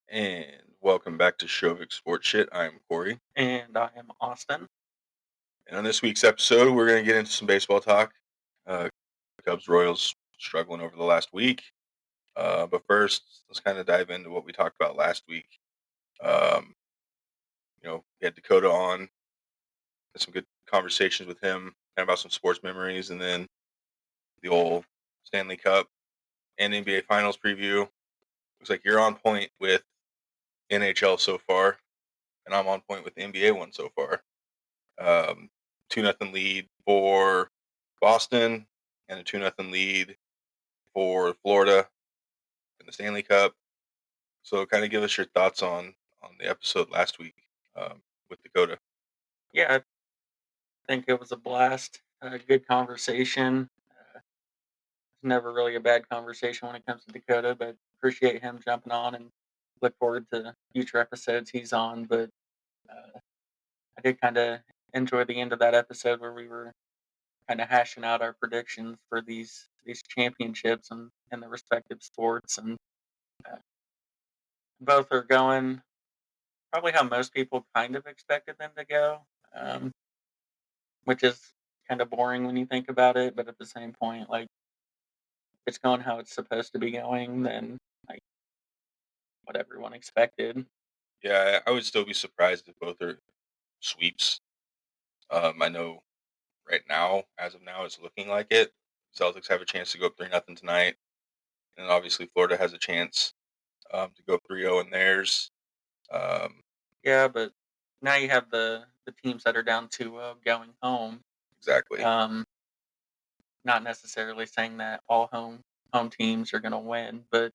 And welcome back to Shovik Sports Shit. I'm Corey. And I am Austin. And on this week's episode, we're going to get into some baseball talk. Uh, Cubs Royals struggling over the last week. But first, let's kind of dive into what we talked about last week. Um, we had Dakota on, had some good conversations with him kind of about some sports memories, and then the old Stanley Cup and NBA Finals preview. Looks like you're on point with NHL so far, and I'm on point with the NBA one so far. Um, 2-0 lead for Boston and a 2-0 lead for Florida in the Stanley Cup. So, kind of give us your thoughts on the episode last week with Dakota. Yeah, I think it was a blast. A good conversation. It's never really a bad conversation when it comes to Dakota, but appreciate him jumping on and look forward to future episodes he's on. But I did kind of enjoy the end of that episode where we were kind of hashing out our predictions for these championships and the respective sports, and uh, both are going probably how most people kind of expected them to go. Which is kind of boring when you think about it, but at the same point, like, it's going how it's supposed to be going, then, like, what everyone expected. Yeah, I would still be surprised if both are sweeps. I know right now, as of now, it's looking like it. Celtics have a chance to go up 3-0 tonight, and obviously Florida has a chance to go 3-0 in theirs. Um, Yeah, but now you have the teams that are down 2-0 going home. exactly. Um, Not necessarily saying that all home teams are gonna win, but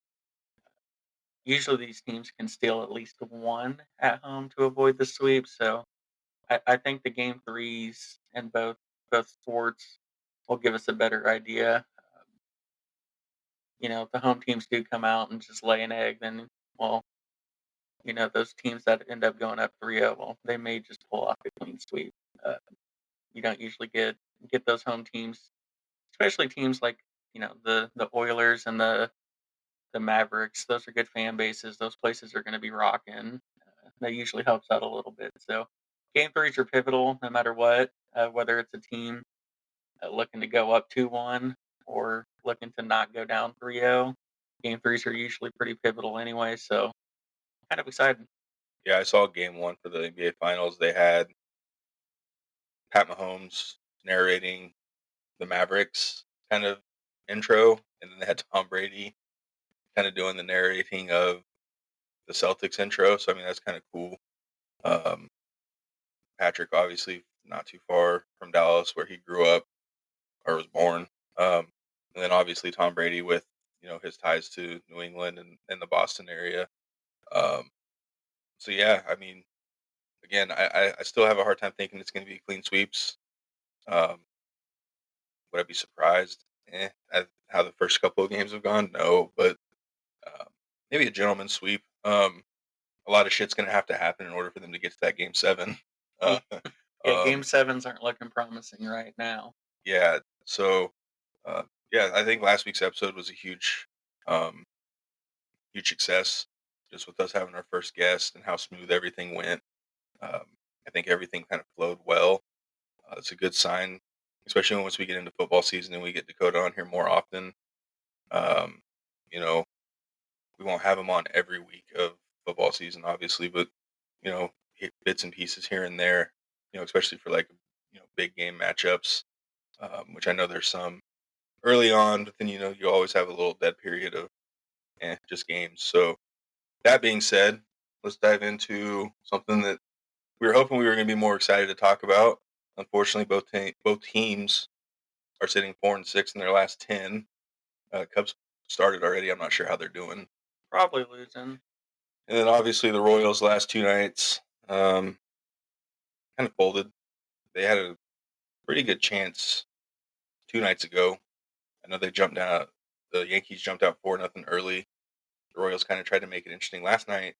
usually these teams can steal at least one at home to avoid the sweep, so I think the game threes in both sports will give us a better idea. If the home teams do come out and just lay an egg, then, well, those teams that end up going up 3-0, well, they may just pull off a clean sweep. Uh, you don't usually get those home teams, especially teams like the Oilers and the Mavericks. Those are good fan bases. Those places are going to be rocking. That usually helps out a little bit. So game threes are pivotal no matter what, whether it's a team looking to go up 2-1 or looking to not go down 3-0. Game threes are usually pretty pivotal anyway, so kind of excited. Yeah, I saw game one for the NBA Finals. They had Pat Mahomes narrating the Mavericks kind of intro, and then they had Tom Brady kind of doing the narrating of the Celtics intro. So I mean, that's kind of cool. Um, Patrick, obviously, not too far from Dallas, where he grew up or was born. Um, and then obviously Tom Brady with his ties to New England and the Boston area. Um, so yeah, I mean, again, I still have a hard time thinking it's going to be clean sweeps. Um, would I be surprised? At how the first couple of games have gone? No, but um, maybe a gentleman's sweep. A lot of shit's gonna have to happen in order for them to get to that game seven. Uh, Yeah, game um, sevens aren't looking promising right now. yeah. So, yeah, I think last week's episode was a um, huge success. Just with us having our first guest and how smooth everything went. I think everything kind of flowed well. It's a good sign, especially once we get into football season and we get Dakota on here more often. Um, you know, we won't have him on every week of football season, obviously, but hit bits and pieces here and there. Especially for like big game matchups, which I know there's some early on, but then you always have a little dead period of just games. So that being said, let's dive into something that we were hoping we were going to be more excited to talk about. Unfortunately, both teams are sitting 4-6 in their last 10. Cubs started already. I'm not sure how they're doing. Probably losing. And then obviously the Royals last two nights kind of folded. They had a pretty good chance 2 nights ago. I know they jumped out. The Yankees jumped out 4-0 early. The Royals kind of tried to make it interesting last night.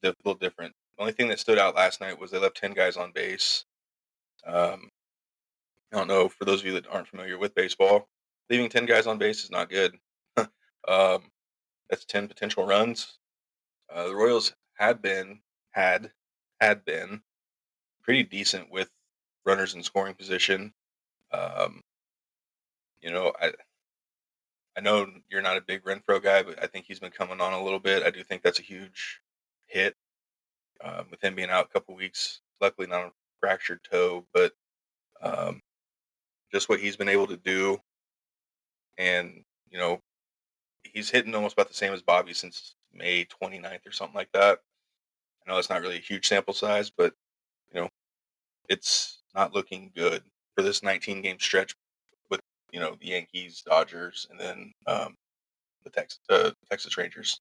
A little different. The only thing that stood out last night was they left 10 guys on base. Um, I don't know, for those of you that aren't familiar with baseball, leaving 10 guys on base is not good. um, that's 10 potential runs. The Royals had had been pretty decent with runners in scoring position. Um, you know, I know you're not a big Renfro guy, but I think he's been coming on a little bit. I do think that's a huge hit with him being out a couple weeks. Luckily, not a fractured toe, but um, just what he's been able to do, and you know, he's hitting almost about the same as Bobby since May 29th or something like that. I know it's not really a huge sample size, but you know, it's not looking good for this 19 game stretch with the Yankees, Dodgers, and then the Texas Rangers.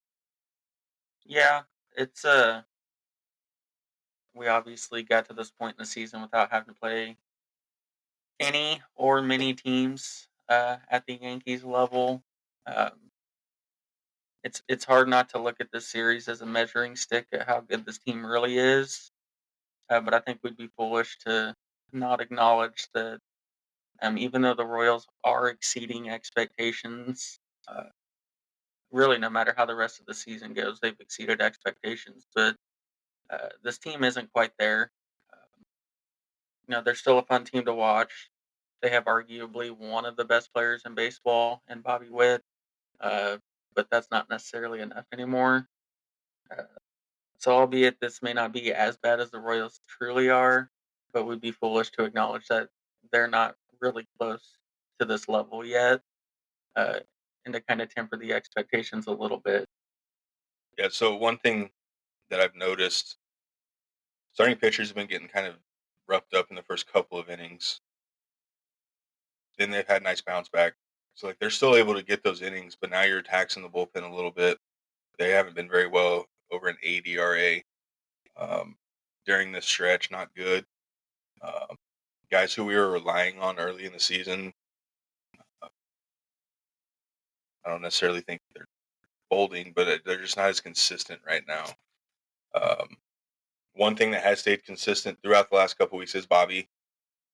Yeah, it's we obviously got to this point in the season without having to play any or many teams at the Yankees level. Um, it's hard not to look at this series as a measuring stick at how good this team really is. But I think we'd be foolish to not acknowledge that even though the Royals are exceeding expectations, uh, really no matter how the rest of the season goes, they've exceeded expectations. But this team isn't quite there. They're still a fun team to watch. They have arguably one of the best players in baseball, and Bobby Witt. Uh, but that's not necessarily enough anymore. Uh, so, albeit this may not be as bad as the Royals truly are, but we'd be foolish to acknowledge that they're not really close to this level yet, uh, and to kind of temper the expectations a little bit. Yeah. So one thing that I've noticed, starting pitchers have been getting kind of roughed up in the first couple of innings. Then they've had nice bounce back. So like they're still able to get those innings, but now you're taxing the bullpen a little bit. They haven't been very well over an 8 ERA during this stretch. Not good. Um, Guys who we were relying on early in the season, uh, I don't necessarily think they're folding, but they're just not as consistent right now. Um, One thing that has stayed consistent throughout the last couple weeks is Bobby.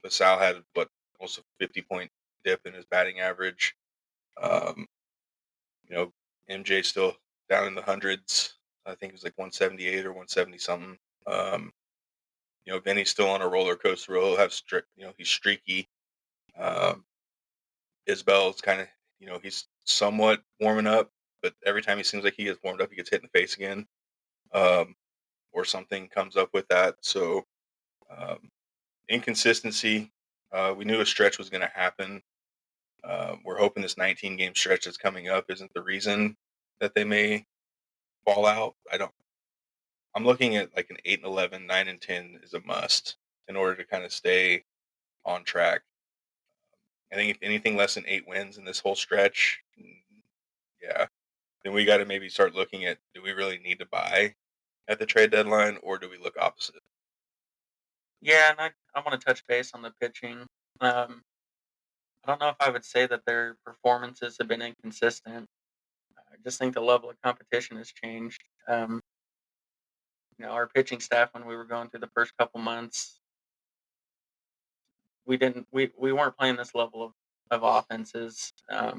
Sal had what, almost a 50-point dip in his batting average. Um, you know, MJ still down in the hundreds. I think it was like 178 or 170 something. Um, Vinny's still on a roller coaster. He'll have he's streaky. Um, Isbell's kind of, he's somewhat warming up, but every time he seems like he gets warmed up, he gets hit in the face again, um, or something comes up with that. So um, inconsistency. We knew a stretch was going to happen. We're hoping this 19 game stretch that's coming up isn't the reason that they may fall out. I don't. I'm looking at like an 8 and 11, 9 and 10 is a must in order to kind of stay on track. I think if anything less than 8 wins in this whole stretch, yeah, then we got to maybe start looking at, do we really need to buy at the trade deadline, or do we look opposite? Yeah, and I want to touch base on the pitching. Um, I don't know if I would say that their performances have been inconsistent. I just think the level of competition has changed. Our pitching staff when we were going through the first couple months, we weren't playing this level of offenses. I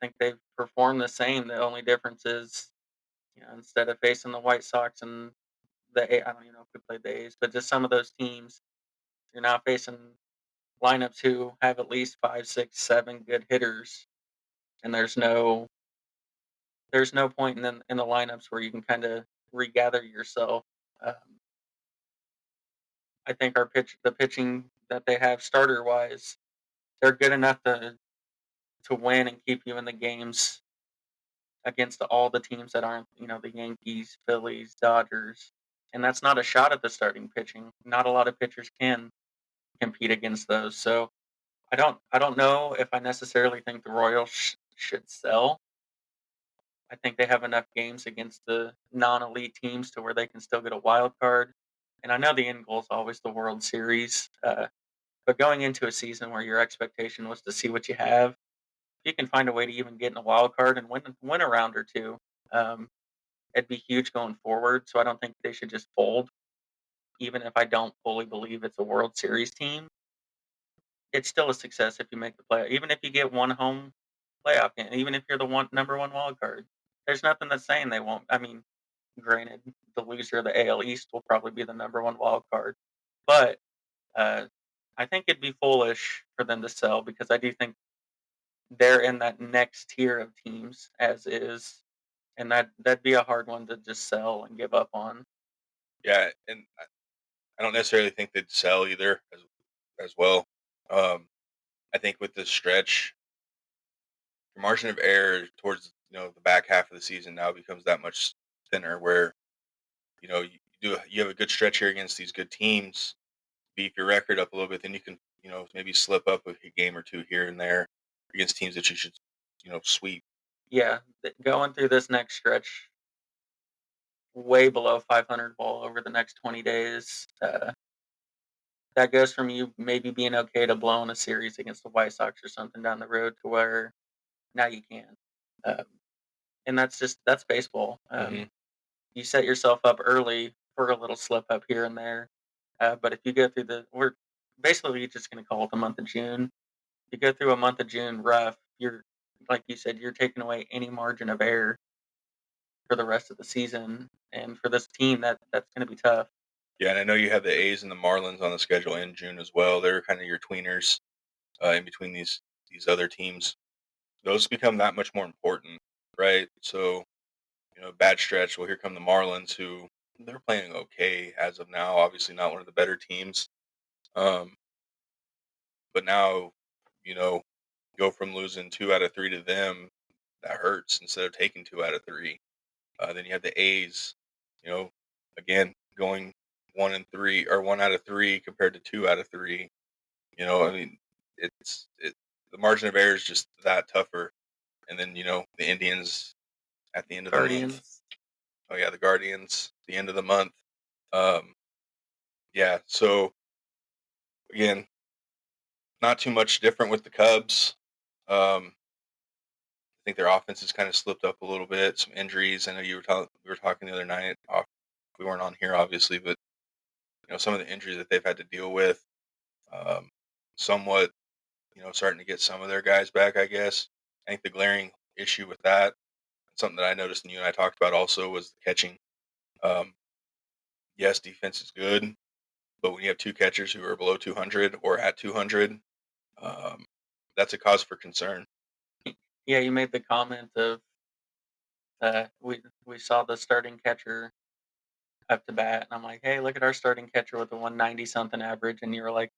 think they've performed the same. The only difference is, instead of facing the White Sox and I don't even know if we played the A's, but just some of those teams, you're now facing lineups who have at least five, six, seven good hitters, and there's no point in the lineups where you can kind of regather yourself. Um, I think the pitching that they have starter wise, they're good enough to win and keep you in the games against all the teams that aren't, the Yankees, Phillies, Dodgers. And that's not a shot at the starting pitching. Not a lot of pitchers can compete against those. So I don't know if I necessarily think the Royals should sell. I think they have enough games against the non-elite teams to where they can still get a wild card. And I know the end goal is always the World Series, but going into a season where your expectation was to see what you have, if you can find a way to even get in a wild card and win a round or two, um, it'd be huge going forward. So I don't think they should just fold, even if I don't fully believe it's a World Series team. It's still a success if you make the play, even if you get one home playoff game, even if you're the number one wild card. There's nothing that's saying they won't. I mean, Granted, the loser of the AL East will probably be the number one wild card, but uh, I think it'd be foolish for them to sell because I do think they're in that next tier of teams as is, and that'd be a hard one to just sell and give up on. Yeah, and I don't necessarily think they'd sell either as well. Um, I think with this stretch, your margin of error towards the back half of the season now becomes that much thinner. Where you have a good stretch here against these good teams, beef your record up a little bit, then you can maybe slip up a game or two here and there against teams that you should sweep. Yeah, going through this next stretch, way below 500 ball over the next 20 days. That goes from you maybe being okay to blowing a series against the White Sox or something down the road to where now you can't. Um, and that's baseball. Hmm. You set yourself up early for a little slip up here and there. But if you go through we're basically just going to call it the month of June. If you go through a month of June rough, you're like you said, you're taking away any margin of error for the rest of the season. And for this team, that's going to be tough. Yeah, and I know you have the A's and the Marlins on the schedule in June as well. They're kind of your tweeners in between these other teams. Those become that much more important, right? So bad stretch. Well, here come the Marlins, who they're playing okay as of now. Obviously, not one of the better teams. Um, but now, you know, go from losing 2 out of 3 to them. That hurts instead of taking 2 out of 3. Then you have the A's, you know, again going 1 and 3 or 1 out of 3 compared to 2 out of 3. I mean, the margin of error is just that tougher. And then the Indians at the end of the month. Guardians, Oh yeah, the Guardians, the end of the month. Um, yeah. So again, not too much different with the Cubs. I think their offense has kind of slipped up a little bit. Some injuries. I know we were talking the other night. We weren't on here obviously, but some of the injuries that they've had to deal with. Um, somewhat, starting to get some of their guys back. I guess. I think the glaring issue with that, something that I noticed and you and I talked about also, was the catching. Um, yes, defense is good, but when you have two catchers who are below 200 or at 200, um, that's a cause for concern. yeah, you made the comment of we saw the starting catcher up to bat, and I'm like, hey, look at our starting catcher with the 190 something average, and you were like,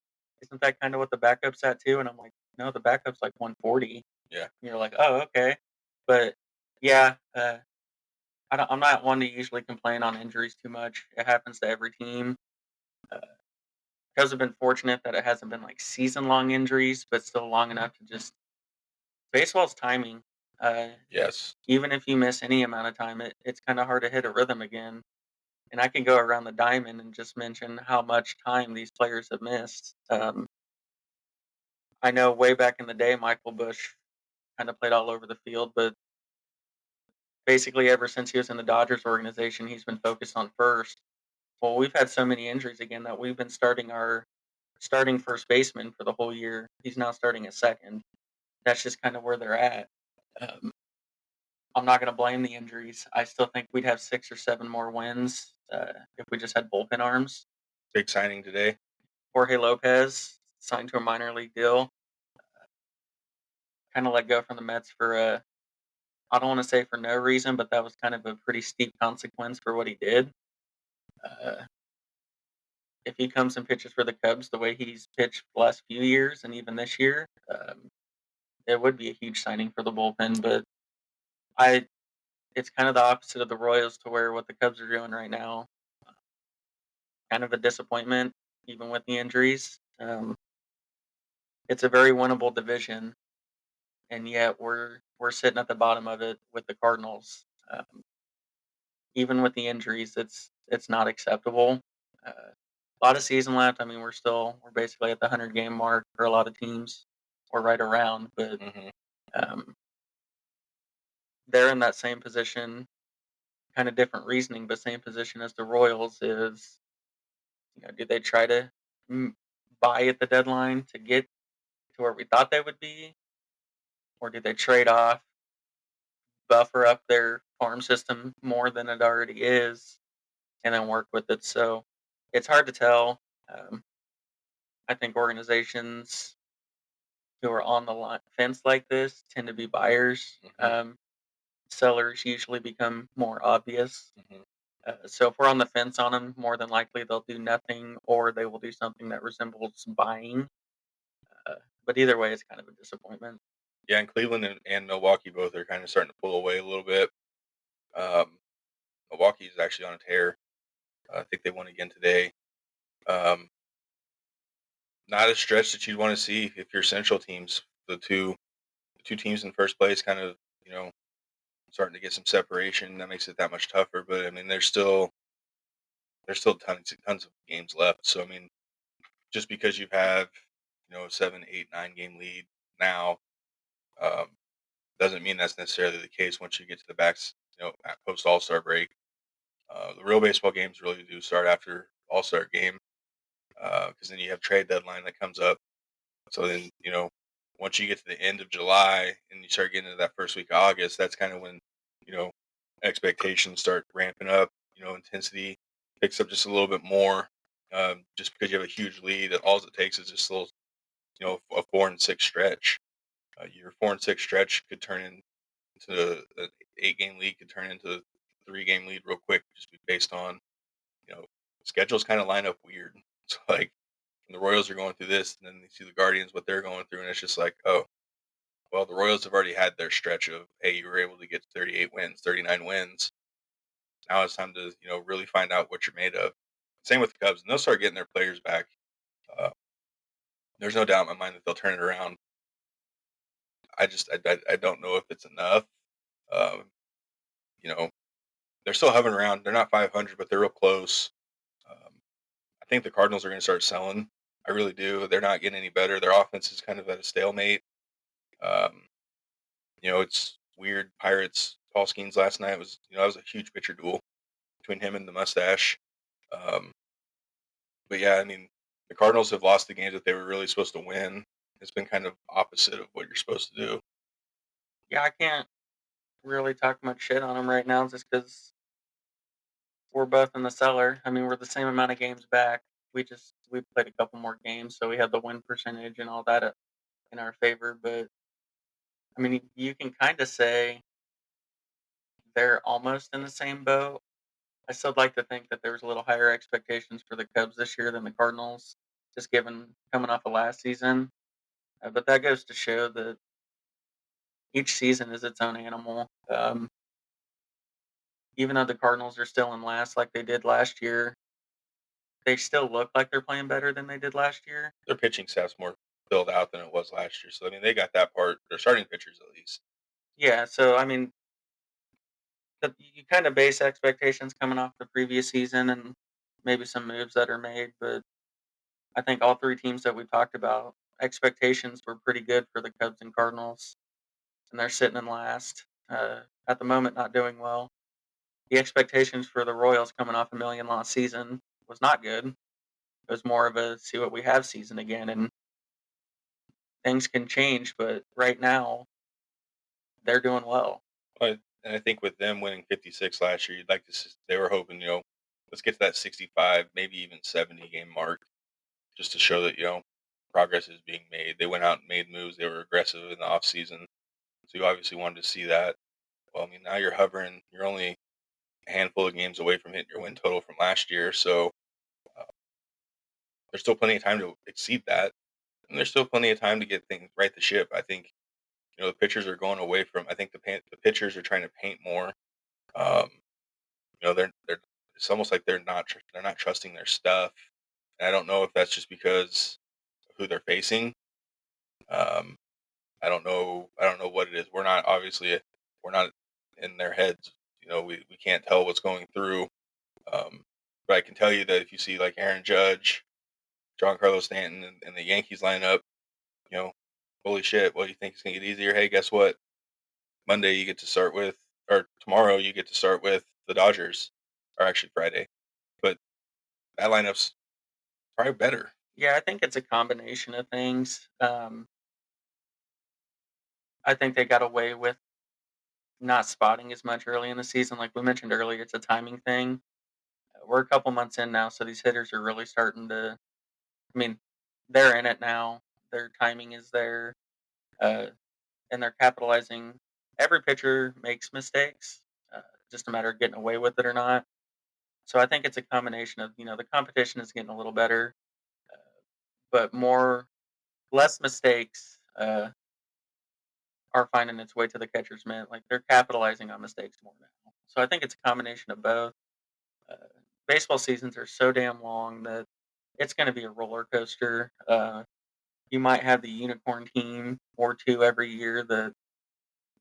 isn't that kind of what the backup's at too? And I'm like, no, the backup's like 140. Yeah. And you're like, oh, okay, but yeah, I'm not one to usually complain on injuries too much. It happens to every team. Uh, Cubs have been fortunate that it hasn't been like season long injuries, but still long enough to just baseball's timing. Uh, Yes. Even if you miss any amount of time, it's kind of hard to hit a rhythm again. And I can go around the diamond and just mention how much time these players have missed. I know way back in the day, Michael Bush kind of played all over the field, but basically ever since he was in the Dodgers organization, he's been focused on first. Well, we've had so many injuries again that we've been starting our starting first baseman for the whole year. He's now starting at second. That's just kind of where they're at. Um, I'm not going to blame the injuries. I still think we'd have 6 or 7 more wins if we just had bullpen arms. Big signing today. Jorge Lopez signed to a minor league deal. Kind of let go from the Mets for I don't want to say for no reason, but that was kind of a pretty steep consequence for what he did. Uh, if he comes and pitches for the Cubs the way he's pitched the last few years and even this year, it would be a huge signing for the bullpen. But I, it's kind of the opposite of the Royals to where what the Cubs are doing right now, kind of a disappointment, even with the injuries. It's a very winnable division, and yet we're sitting at the bottom of it with the Cardinals. Even with the injuries, it's not acceptable. A lot of season left. I mean, we're basically at the 100 game mark for a lot of teams, or right around. But Hmm. um, they're in that same position, kind of different reasoning, but same position as the Royals is. Do they try to mm, buy at the deadline to get to where we thought they would be, or do they trade off, buffer up their farm system more than it already is, and then work with it. So it's hard to tell. Um, I think organizations who are on the fence like this tend to be buyers. Hmm. Sellers usually become more obvious. Hmm. So if we're on the fence on them, more than likely they'll do nothing or they will do something that resembles buying. Uh, but either way, it's kind of a disappointment. Yeah, and Cleveland and Milwaukee both are kind of starting to pull away a little bit. Um, Milwaukee is actually on a tear. I think they won again today. Um, Not a stretch that you'd want to see if your central teams, the two teams in first place, kind of starting to get some separation. That makes it that much tougher. But I mean, there's still tons of games left. So I mean, just because you have 7, 8, 9 game lead now, um, doesn't mean that's necessarily the case once you get to the backs. At post All Star break, the real baseball games really do start after All Star game because then you have trade deadline that comes up. So then, once you get to the end of July and you start getting into that first week of August, that's kind of when, you know, expectations start ramping up, intensity picks up just a little bit more. Just because you have a huge lead, all it takes is just a little, a 4-6 stretch. Your 4-6 stretch could turn into an 8 game lead, could turn into a 3 game lead real quick, just be based on, you know, schedules kind of line up weird. So like, and the Royals are going through this, and then you see the Guardians what they're going through, and it's just like, oh, well, the Royals have already had their stretch of, hey, you were able to get 38 wins, 39 wins. Now it's time to really find out what you're made of. Same with the Cubs, and they'll start getting their players back. Uh, there's no doubt in my mind that they'll turn it around. I don't know if it's enough. Um, you know, they're still hovering around. They're not 500, but they're real close. Um, I think the Cardinals are going to start selling. I really do. They're not getting any better. Their offense is kind of at a stalemate. Um, it's weird. Pirates Paul Skeens last night was that was a huge pitcher duel between him and the mustache. Um, but yeah, I mean the Cardinals have lost the games that they were really supposed to win. It's been kind of opposite of what you're supposed to do. Yeah, I can't really talk much shit on them right now just because we're both in the cellar. I mean, we're the same amount of games back. We played a couple more games, so we have the win percentage and all that in our favor. But I mean, you can kind of say they're almost in the same boat. I still like to think that there was a little higher expectations for the Cubs this year than the Cardinals, just given coming off of last season. But that goes to show that each season is its own animal. Even though the Cardinals are still in last like they did last year, they still look like they're playing better than they did last year. Their pitching staff's more filled out than it was last year, so I mean they got that part. They're starting pitchers at least. Yeah, so I mean, you kind of base expectations coming off the previous season and maybe some moves that are made, but I think all three teams that we talked about, expectations were pretty good for the Cubs and Cardinals, and they're sitting in last. At the moment, not doing well. The expectations for the Royals coming off a million loss season was not good. It was more of a see what we have season again, and things can change. But right now, they're doing well. But and I think with them winning 56 last year, you'd like to. They were hoping, let's get to that 65, maybe even 70 game mark, just to show that progress is being made. They went out and made moves. They were aggressive in the off season, so you obviously wanted to see that. Well, I mean, now you're hovering. You're only a handful of games away from hitting your win total from last year, so uh, there's still plenty of time to exceed that, and there's still plenty of time to get things right the ship. I think the pitchers are going away from. I think the pitchers are trying to paint more. Um, they're it's almost like they're not trusting their stuff. And I don't know if that's just because of who they're facing. Um, I don't know what it is. We're not in their heads. We can't tell what's going through. Um, but I can tell you that if you see like Aaron Judge, John Carlos Stanton, and the Yankees lineup, you know, holy shit, what do you think is gonna get easier? Hey, guess what? Monday you get to start with, or tomorrow you get to start with the Dodgers, or actually Friday. But that lineup's probably better. Yeah, I think it's a combination of things. I think they got away with not spotting as much early in the season. Like we mentioned earlier, it's a timing thing. We're a couple months in now, so these hitters are really starting to. I mean, they're in it now. Their timing is there, uh, and they're capitalizing. Every pitcher makes mistakes. Uh, just a matter of getting away with it or not. So I think it's a combination of the competition is getting a little better, uh, but less mistakes are finding its way to the catcher's mitt. Like they're capitalizing on mistakes more now. So I think it's a combination of both. Uh, Baseball seasons are so damn long that it's going to be a roller coaster. You might have the unicorn team or two every year that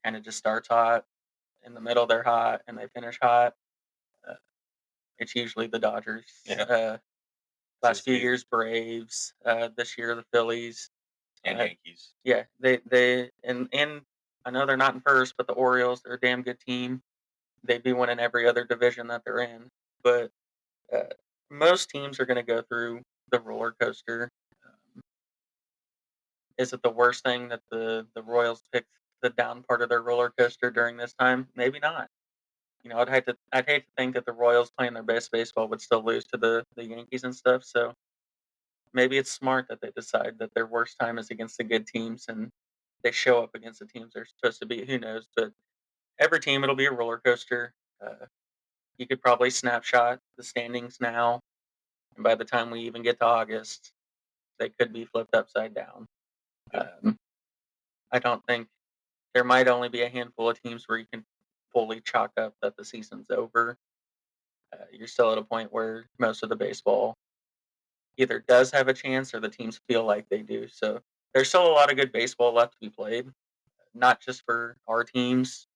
kind of just starts hot. In the middle, they're hot and they finish hot. Uh, it's usually the Dodgers. Yeah, Last seems to few be years, Braves. This year, the Phillies. and Uh, Yankees. yeah, they and I know they're not in first, but the Orioles, they're a damn good team. They'd be winning every other division that they're in. But uh, most teams are going to go through the roller coaster. Um, is it the worst thing that the Royals picked the down part of their roller coaster during this time? Maybe not. I'd hate to think that the Royals playing their best baseball would still lose to the Yankees and stuff. So maybe it's smart that they decide that their worst time is against the good teams and they show up against the teams they're supposed to beat. Who knows? But every team, it'll be a roller coaster. You could probably snapshot the standings now, and by the time we even get to August, they could be flipped upside down. Yeah, Um, I don't think there might only be a handful of teams where you can fully chalk up that the season's over. You're still at a point where most of the baseball either does have a chance or the teams feel like they do. So there's still a lot of good baseball left to be played, not just for our teams.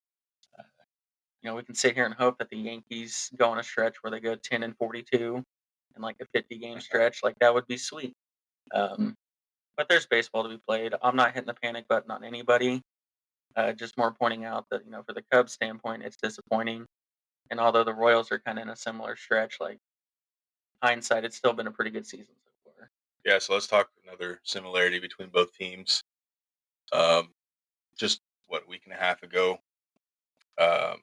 Uh, we can sit here and hope that the Yankees go on a stretch where they go 10-42 in like a 50-game stretch. Like that would be sweet. Um, but there's baseball to be played. I'm not hitting the panic button on anybody. Just more pointing out that for the Cubs standpoint, it's disappointing. And although the Royals are kind of in a similar stretch, like hindsight, it's still been a pretty good season so far. yeah. So let's talk another similarity between both teams. Um, just what a week and a half ago, um,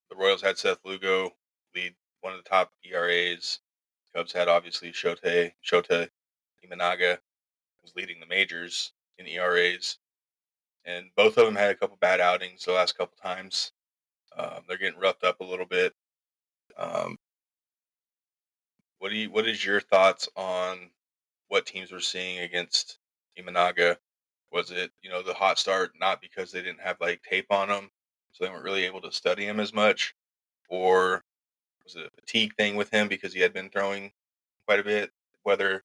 the Royals had Seth Lugo lead one of the top ERAs. Cubs had obviously Shota Imanaga was leading the majors in ERAs, and both of them had a couple bad outings the last couple times. They're getting roughed up a little bit. Um, what is your thoughts on what teams were seeing against Imanaga? Was it the hot start not because they didn't have like tape on them, so they weren't really able to study him as much, or was it a fatigue thing with him because he had been throwing quite a bit? Whether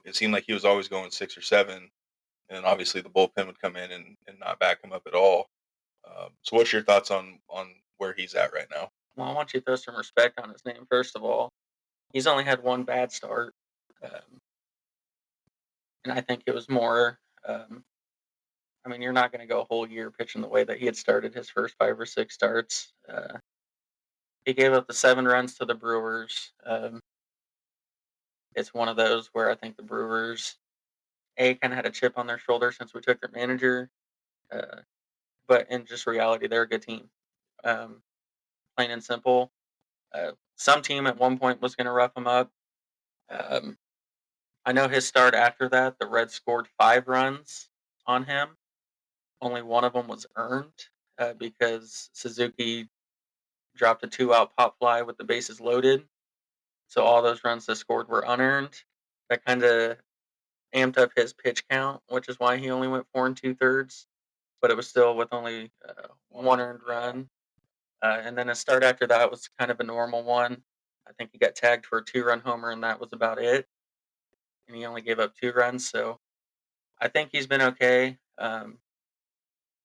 it seemed like he was always going 6 or 7, and then obviously the bullpen would come in and not back him up at all. So, what's your thoughts on where he's at right now? Well, I want you to throw some respect on his name, first of all. He's only had one bad start, um, and I think it was more. I mean, you're not going to go a whole year pitching the way that he had started his first 5 or 6 starts. He gave up the 7 runs to the Brewers. It's one of those where I think the Brewers, A, kind of had a chip on their shoulder since we took their manager, uh, but in just reality, they're a good team. Um, Plain and simple. Some team at one point was going to rough him up. Um, I know his start after that, the Reds scored 5 runs on him. Only one of them was earned because Suzuki dropped a 2-out pop fly with the bases loaded. So all those runs they scored were unearned. That kind of amped up his pitch count, which is why he only went 4 2/3. But it was still with only one earned Yeah, run. And then a start after that was kind of a normal one. I think he got tagged for a 2-run homer, and that was about it. And he only gave up 2 runs. So I think he's been okay.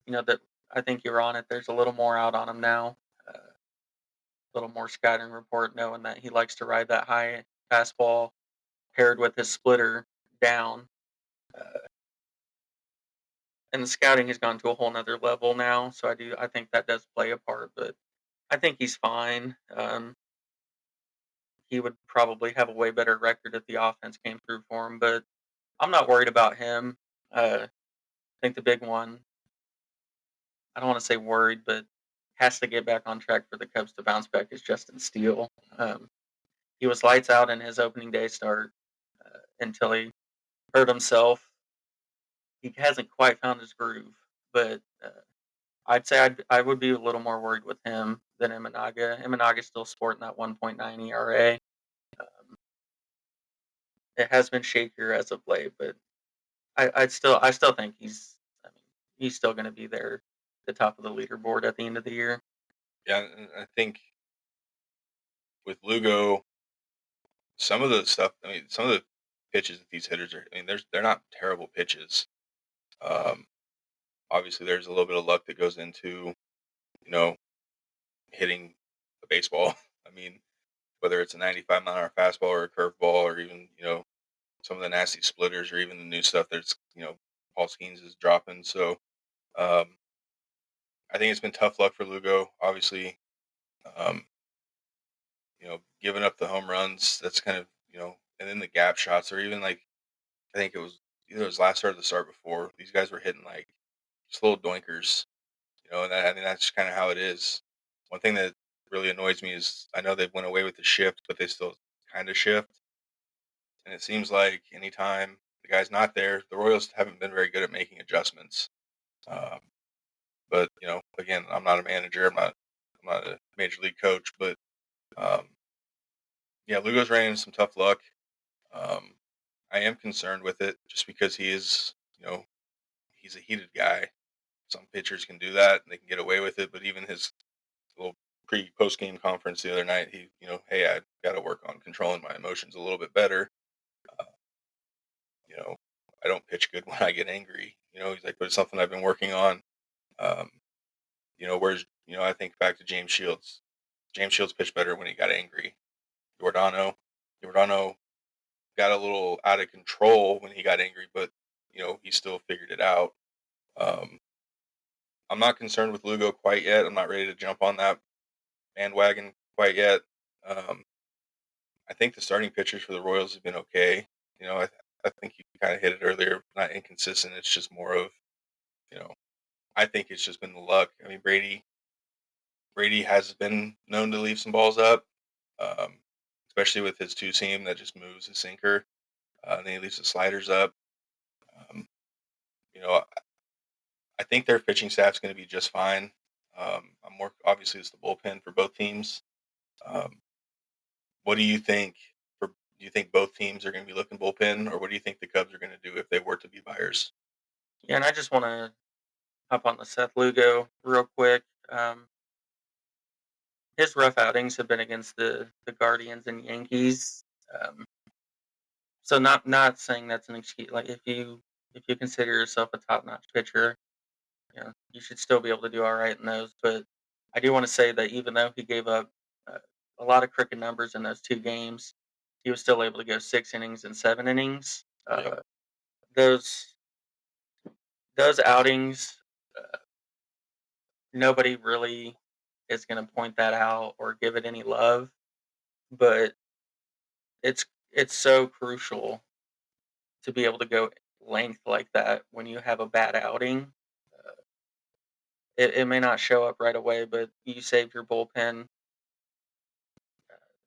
That I think you're on it. There's a little more out on him now. A little more scouting report, knowing that he likes to ride that high fastball paired with his splitter down. Uh, and the scouting has gone to a whole nother level now. So I think that does play a part. But I think he's fine. He would probably have a way better record if the offense came through for him. But I'm not worried about him. I think the big one. I don't want to say worried, but has to get back on track for the Cubs to bounce back is Justin Steele. He was lights out in his opening day start until he hurt himself. He hasn't quite found his groove, but I'd say I would be a little more worried with him than Imanaga. Imanaga's still sporting that 1.9 ERA. Um, it has been shakier as of late, but I still think I mean he's still going to be there, the top of the leaderboard at the end of the year. Yeah, and I think with Lugo, some of the stuff. I mean, some of the pitches that these hitters are. I mean, they're not terrible pitches. Um, Obviously, there's a little bit of luck that goes into you know hitting a baseball. I mean, whether it's a 95-mile-an-hour fastball or a curveball, or even some of the nasty splitters, or even the new stuff that's Paul Skeens is dropping. So um, I think it's been tough luck for Lugo. Obviously, um, giving up the home runs. That's kind of and then the gap shots, or even like I think it was either his last start or the start before. These guys were hitting like just little doinkers, and I mean that's kind of how it is. One thing that really annoys me is I know they went away with the shift, but they still kind of shift, and it seems like anytime the guy's not there, the Royals haven't been very good at making adjustments. Um, but again, I'm not a manager. I'm not a major league coach, but um, yeah, Lugo's ran into some tough luck. Um, I am concerned with it just because he's a heated guy. Some pitchers can do that and they can get away with it, but even his little post game conference the other night, he, hey, I got to work on controlling my emotions a little bit better. Uh, you know, I don't pitch good when I get angry. He's like, but it's something I've been working on. Um, whereas, I think back to James Shields. James Shields pitched better when he got angry. Giordano, Giordano got a little out of control when he got angry, but he still figured it out. Um, I'm not concerned with Lugo quite yet. I'm not ready to jump on that bandwagon quite yet. Um, I think the starting pitchers for the Royals have been okay. I think you kind of hit it earlier. Not inconsistent. It's just more of you know. I think it's just been the luck. I mean, Brady has been known to leave some balls up, um, especially with his two seam that just moves his sinker. And then he leaves the sliders up. Um, you know, I think their pitching staff's going to be just fine. I'm more obviously it's the bullpen for both teams. Um, what do you think? Do you think both teams are going to be looking bullpen, or what do you think the Cubs are going to do if they were to be buyers? Yeah, and I just want to hop on the Seth Lugo real quick. Um, his rough outings have been against the Guardians and Yankees. Um, so not saying that's an excuse. Like if you consider yourself a top notch pitcher, you should still be able to do all right in those. But I do want to say that even though he gave up uh, a lot of crooked numbers in those two games, he was still able to go 6 innings and 7 innings. Yep. Those those outings, uh, nobody really is going to point that out or give it any love, but it's so crucial to be able to go length like that when you have a bad outing. Uh, it may not show up right away, but you saved your bullpen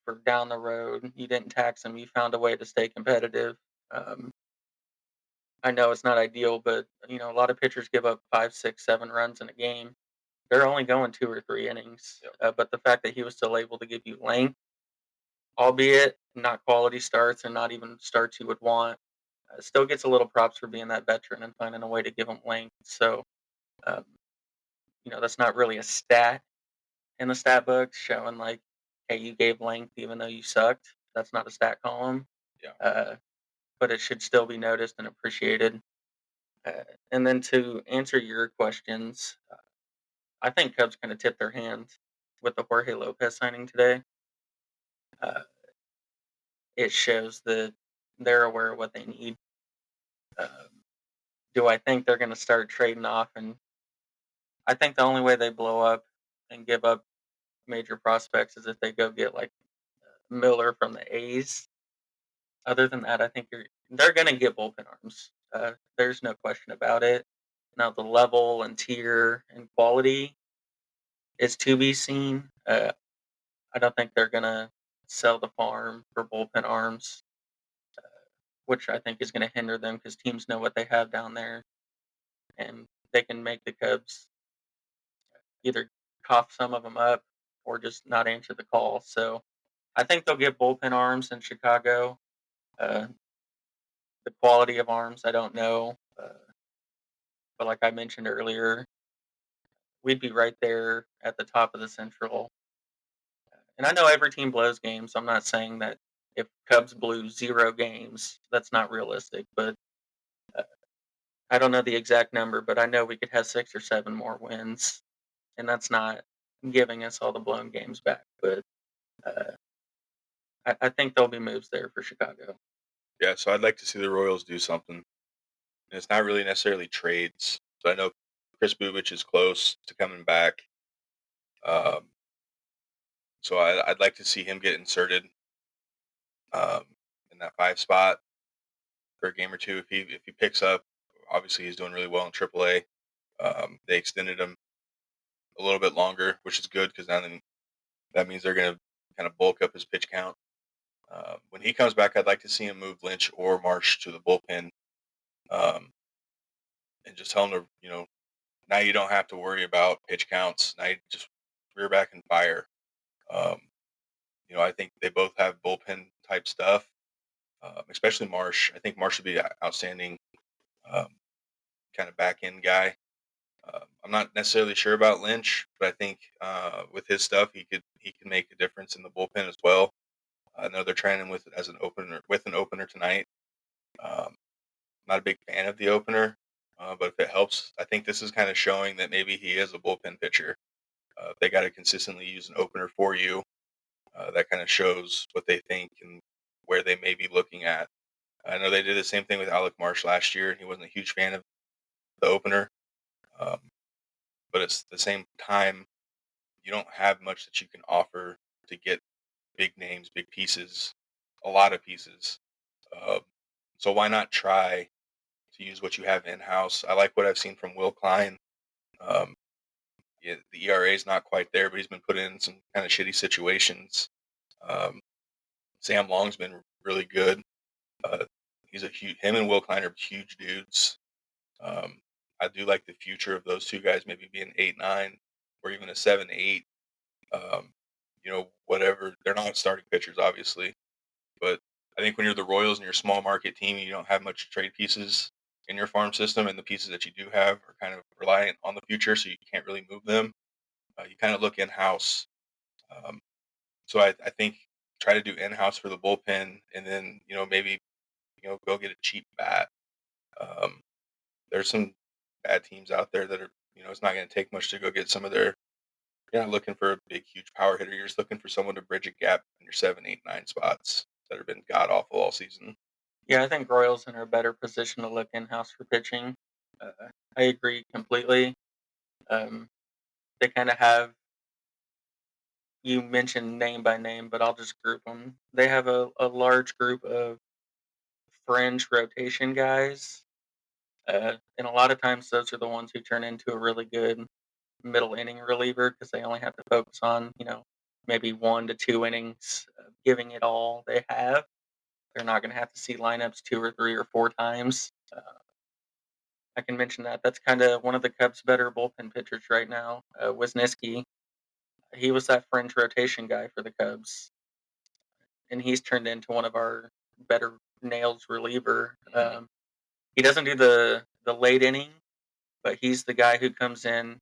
for down the road. You didn't tax them. You found a way to stay competitive. Um, I know it's not ideal, but a lot of pitchers give up 5, 6, 7 runs in a game. They're only going 2 or 3 innings, Yep. but the fact that he was still able to give you length, albeit not quality starts and not even starts you would want, still gets a little props for being that veteran and finding a way to give them length. So, um, that's not really a stat in the stat book showing like, hey, you gave length even though you sucked. That's not a stat column, Yeah. uh, but it should still be noticed and appreciated. Uh, and then to answer your questions, I think Cubs kind of tipped their hand with the Jorge Lopez signing today. Uh, it shows that they're aware of what they need. Um, do I think they're going to start trading off? And I think the only way they blow up and give up major prospects is if they go get like Miller from the A's. Other than that, I think they're going to get bullpen arms. There's no question about it. Now the level and tier and quality, is to be seen. I don't think they're gonna sell the farm for bullpen arms, which I think is gonna hinder them because teams know what they have down there, and they can make the Cubs either cough some of them up or just not answer the call. So I think they'll get bullpen arms in Chicago. Uh, the quality of arms, I don't know, but like I mentioned earlier, we'd be right there at the top of the Central. And I know every team blows games. I'm not saying that if Cubs blew 0 games, that's not realistic, but uh, I don't know the exact number, but I know we could have 6 or 7 more wins, and that's not giving us all the blown games back. But uh, I think there'll be moves there for Chicago. Yeah, so I'd like to see the Royals do something. And it's not really necessarily trades. So I know Chris Bubich is close to coming back. Um, so I'd like to see him get inserted um, in that five spot for a game or two. If he picks up, obviously he's doing really well in AAA. They extended him a little bit longer, which is good because now then that means they're going to kind of bulk up his pitch count. When he comes back, I'd like to see him move Lynch or Marsh to the bullpen, um, and just tell him to, now you don't have to worry about pitch counts. Now you just rear back and fire. Um, I think they both have bullpen type stuff, especially Marsh. I think Marsh would be an outstanding um, kind of back end guy. I'm not necessarily sure about Lynch, but I think with his stuff, he could make a difference in the bullpen as well. I know they're trying him with an opener tonight. Um, Not a big fan of the opener, but if it helps, I think this is kind of showing that maybe he is a bullpen pitcher. They got to consistently use an opener for you. That kind of shows what they think and where they may be looking at. I know they did the same thing with Alec Marsh last year, and he wasn't a huge fan of the opener. Um, but it's the same time you don't have much that you can offer to get big names, big pieces, a lot of pieces. Um, so why not try to use what you have in house? I like what I've seen from Will Klein. Um, yeah, the ERA is not quite there, but he's been put in some kind of shitty situations. Um, Sam Long's been really good. Uh, him and Will Klein are huge dudes. Um, I do like the future of those two guys maybe being 8-9 or even a 7-8. Whatever. They're not starting pitchers, obviously, but I think when you're the Royals and you're a small market team and you don't have much trade pieces in your farm system, and the pieces that you do have are kind of reliant on the future, so you can't really move them. You kind of look in house. Um, so I think try to do in house for the bullpen, and then maybe go get a cheap bat. Um, there's some bad teams out there that are it's not going to take much to go get some of their. You're not looking for a big, huge power hitter. You're just looking for someone to bridge a gap in your 7, 8, 9 spots that have been god awful all season. Yeah, I think Royals are in a better position to look in house for pitching. Uh, I agree completely. Um, they kind of have, you mentioned name by name, but I'll just group them. They have a large group of fringe rotation guys. And a lot of times those are the ones who turn into a really good middle inning reliever because they only have to focus on, maybe 1 to 2 innings of giving it all they have. They're not going to have to see lineups 2 or 3 or 4 times. I can mention that. That's kind of one of the Cubs' better bullpen pitchers right now, Wisniewski. He was that fringe rotation guy for the Cubs, and he's turned into one of our better nails reliever. Hmm. He doesn't do the late inning, but he's the guy who comes in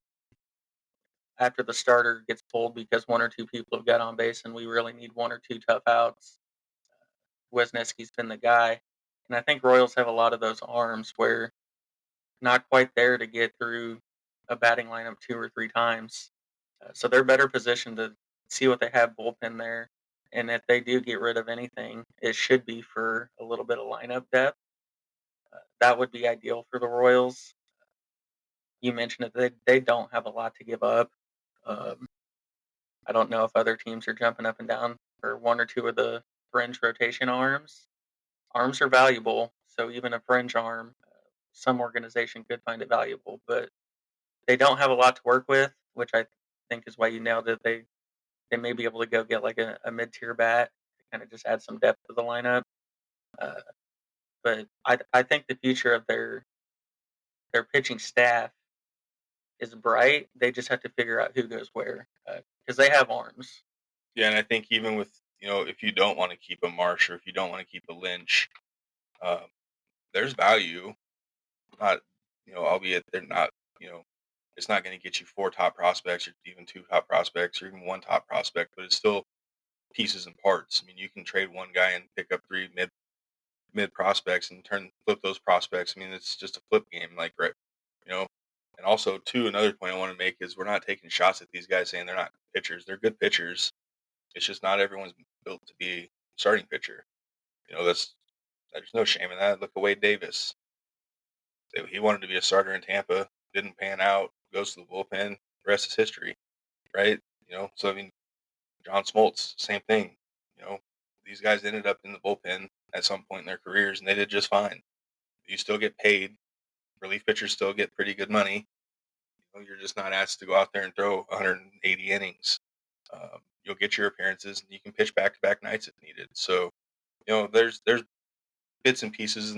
after the starter gets pulled because 1 or 2 people have got on base, and we really need 1 or 2 tough outs. Wisniewski's been the guy, and I think Royals have a lot of those arms where not quite there to get through a batting lineup 2 or 3 times. So they're better positioned to see what they have bullpen there. And if they do get rid of anything, it should be for a little bit of lineup depth. That would be ideal for the Royals. You mentioned that they don't have a lot to give up. Um, I don't know if other teams are jumping up and down for 1 or 2 of the fringe rotation arms. Arms are valuable, so even a fringe arm, some organization could find it valuable, but they don't have a lot to work with, which I think is why you nailed it. They may be able to go get like a mid tier bat to kind of just add some depth to the lineup. Uh, but I think the future of their pitching staff is bright. They just have to figure out who goes where because they have arms. Yeah, and I think even with if you don't want to keep a Marsh or if you don't want to keep a Lynch, um, there's value. Not albeit they're not you know it's not going to get you four top prospects or even two top prospects or even one top prospect, but it's still pieces and parts. I mean, you can trade one guy and pick up three mid prospects and flip those prospects. I mean, it's just a flip game, like right, you know. And also, too, another point I want to make is we're not taking shots at these guys saying they're not pitchers. They're good pitchers. It's just not everyone's built to be a starting pitcher. That's there's no shame in that. Look at Wade Davis. He wanted to be a starter in Tampa, didn't pan out, goes to the bullpen. The rest is history, right? So I mean, John Smoltz, same thing. You know, these guys ended up in the bullpen at some point in their careers, and they did just fine. You still get paid. Relief pitchers still get pretty good money. You're just not asked to go out there and throw 180 innings. You'll get your appearances, and you can pitch back-to-back nights if needed. So, there's bits and pieces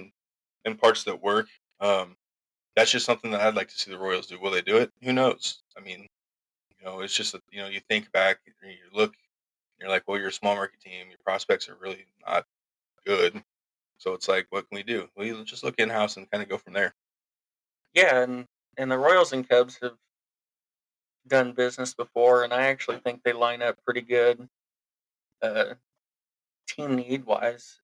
and parts that work. That's just something that I'd like to see the Royals do. Will they do it? Who knows? I mean, it's just that, you think back and you look, you're like, well, you're a small market team. Your prospects are really not good. So it's like, what can we do? We just look in house and kind of go from there. Yeah, and the Royals and Cubs have done business before, and I actually think they line up pretty good, uh, team need wise.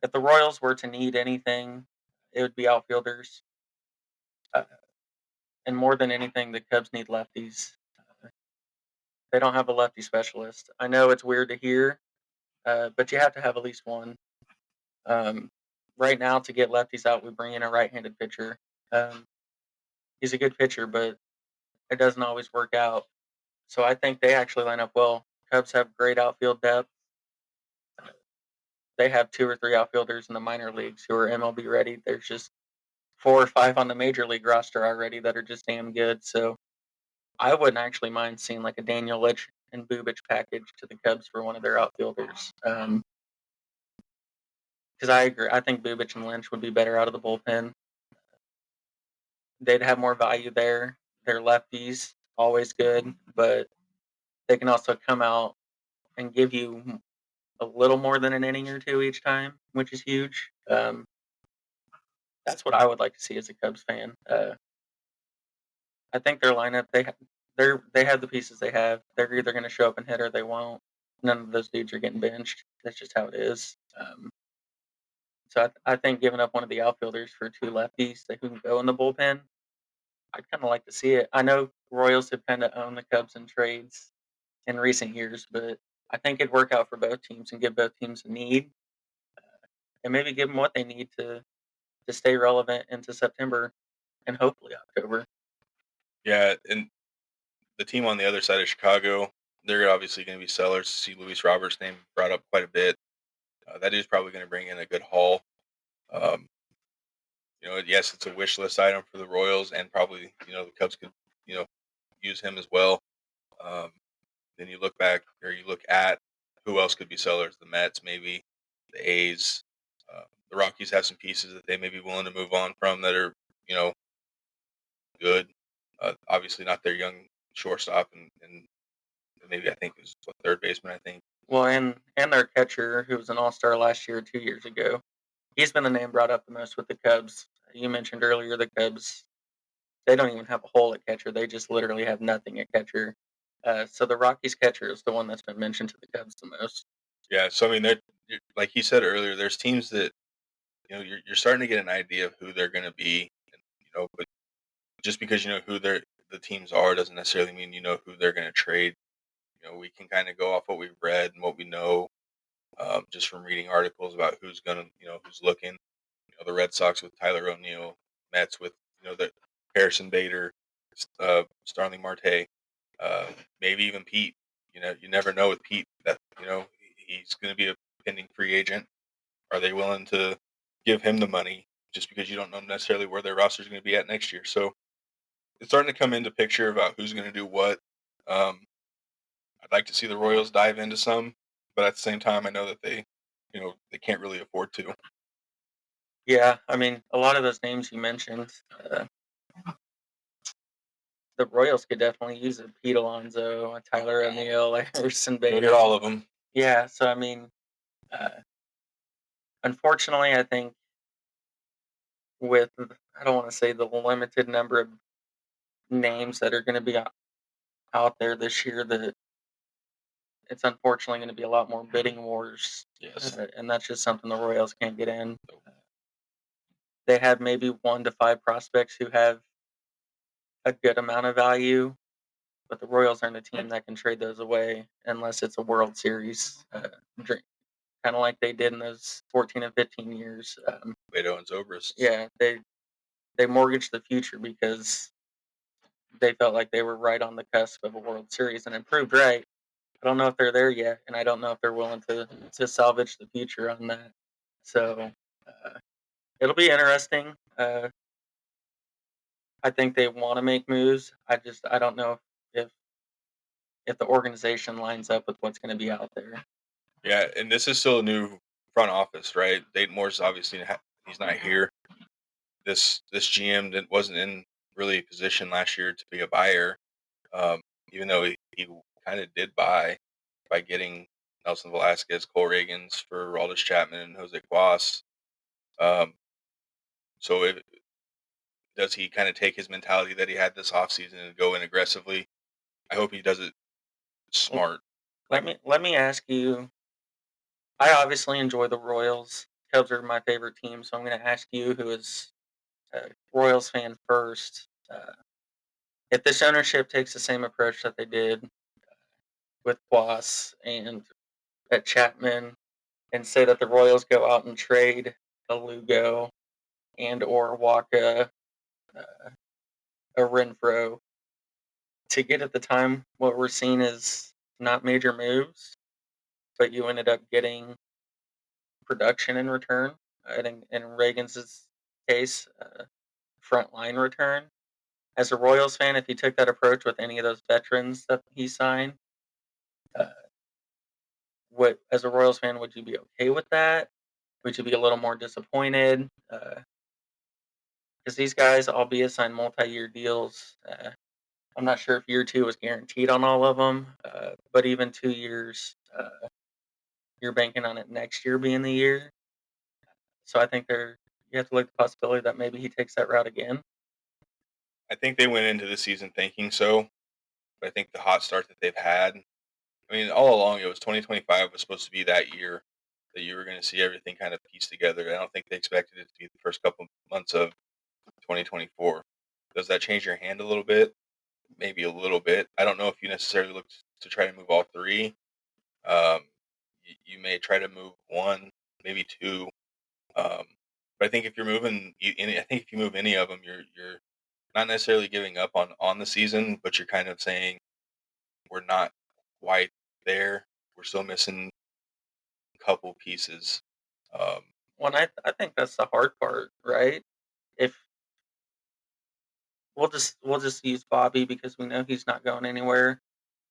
If the Royals were to need anything, it would be outfielders, uh, and more than anything, the Cubs need lefties. They don't have a lefty specialist. I know it's weird to hear, but you have to have at least one. Um, right now, to get lefties out, we bring in a right-handed pitcher. Um, he's a good pitcher, but it doesn't always work out. So I think they actually line up well. Cubs have great outfield depth. They have two or three outfielders in the minor leagues who are MLB ready. There's just four or five on the major league roster already that are just damn good. So I wouldn't actually mind seeing like a Daniel Lynch and Bubic package to the Cubs for one of their outfielders. Because I agree, I think Bubic and Lynch would be better out of the bullpen. They'd have more value there. They're lefties, always good, but they can also come out and give you a little more than an inning or two each time, which is huge. That's what I would like to see as a Cubs fan. I think their lineup they have the pieces they have. They're either going to show up and hit or they won't. None of those dudes are getting benched. That's just how it is. So I think giving up one of the outfielders for two lefties that who can go in the bullpen, I'd kind of like to see it. I know Royals have kind of owned the Cubs in trades in recent years, but I think it'd work out for both teams and give both teams a need, and maybe give them what they need to stay relevant into September and hopefully October. Yeah, and the team on the other side of Chicago, they're obviously going to be sellers. See Luis Roberts' name brought up quite a bit. That dude's probably going to bring in a good haul. Um, yes, it's a wish list item for the Royals, and probably the Cubs could you know use him as well. Um, then you look back or you look at who else could be sellers. The Mets, maybe the A's. The Rockies have some pieces that they may be willing to move on from that are you know good. Obviously, not their young shortstop and maybe I think it was third baseman. I think. Well, and their catcher, who was an All Star last year, 2 years ago, he's been the name brought up the most with the Cubs. You mentioned earlier the Cubs; they don't even have a hole at catcher; they just literally have nothing at catcher. So the Rockies catcher is the one that's been mentioned to the Cubs the most. Yeah, so I mean, like he said earlier, there's teams that you're starting to get an idea of who they're going to be, and, but just because you know who the teams are doesn't necessarily mean you know who they're going to trade. We can kind of go off what we've read and what we know, just from reading articles about who's going to, who's looking. The Red Sox with Tyler O'Neill, Mets with the Harrison Bader, Starling Marte, uh, maybe even Pete. You never know with Pete that he's going to be a pending free agent. Are they willing to give him the money just because you don't know necessarily where their roster is going to be at next year? So it's starting to come into picture about who's going to do what. Um, I'd like to see the Royals dive into some, but at the same time, I know that they can't really afford to. Yeah, I mean, a lot of those names you mentioned, uh, the Royals could definitely use a Pete Alonso, a Tyler O'Neill, a Harrison Go get Bader. all of them. Yeah, so I mean, uh, unfortunately, I think with I don't want to say the limited number of names that are going to be out there this year, that it's unfortunately going to be a lot more bidding wars, Yes. and that's just something the Royals can't get in. They have maybe 1 to 5 prospects who have a good amount of value, but the Royals aren't a team that can trade those away unless it's a World Series, kind of like they did in those 14 and 15 years. Beto and Zobrist. Yeah, they mortgaged the future because they felt like they were right on the cusp of a World Series, and it proved right. I don't know if they're there yet, and I don't know if they're willing to salvage the future on that. So uh, it'll be interesting. I think they want to make moves. I don't know if if the organization lines up with what's going to be out there. Yeah, and this is still a new front office, right? Dayton Moore's obviously he's not here. This GM that wasn't in really a position last year to be a buyer, um, even though he kind of did buy by getting Nelson Velasquez, Cole Reagans for Aldis Chapman and Jose Cuas. Um, so does he kind of take his mentality that he had this offseason and go in aggressively? I hope he does it Well, smart. let Like, me ask you. I obviously enjoy the Royals. Cubs are my favorite team, so I'm going to ask you, who is a Royals fan first. If this ownership takes the same approach that they did with Quas and at Chapman, and say that the Royals go out and trade a Lugo and or Waka, uh, a Renfro, to get at the time what we're seeing is not major moves, but you ended up getting production in return. I think in Reagan's case, frontline return. As a Royals fan, if you took that approach with any of those veterans that he signed, uh, what as a Royals fan would you be okay with that? Would you be a little more disappointed? Because these guys, albeit signed multi-year deals, I'm not sure if year two was guaranteed on all of them, but even 2 years, you're banking on it next year being the year. So I think you have to look at the possibility that maybe he takes that route again. I think they went into the season thinking so, but I think the hot start that they've had. I mean, all along it was 2025 was supposed to be that year that you were going to see everything kind of pieced together. I don't think they expected it to be the first couple months of 2024. Does that change your hand a little bit? Maybe a little bit. I don't know if you necessarily looked to try to move all three. Um, you may try to move one, maybe two. Um, but I think if you're moving, I think if you move any of them, you're not necessarily giving up on the season, but you're kind of saying we're not quite there. We're still missing a couple pieces. Um, When I think that's the hard part, right? If we'll just use Bobby because we know he's not going anywhere.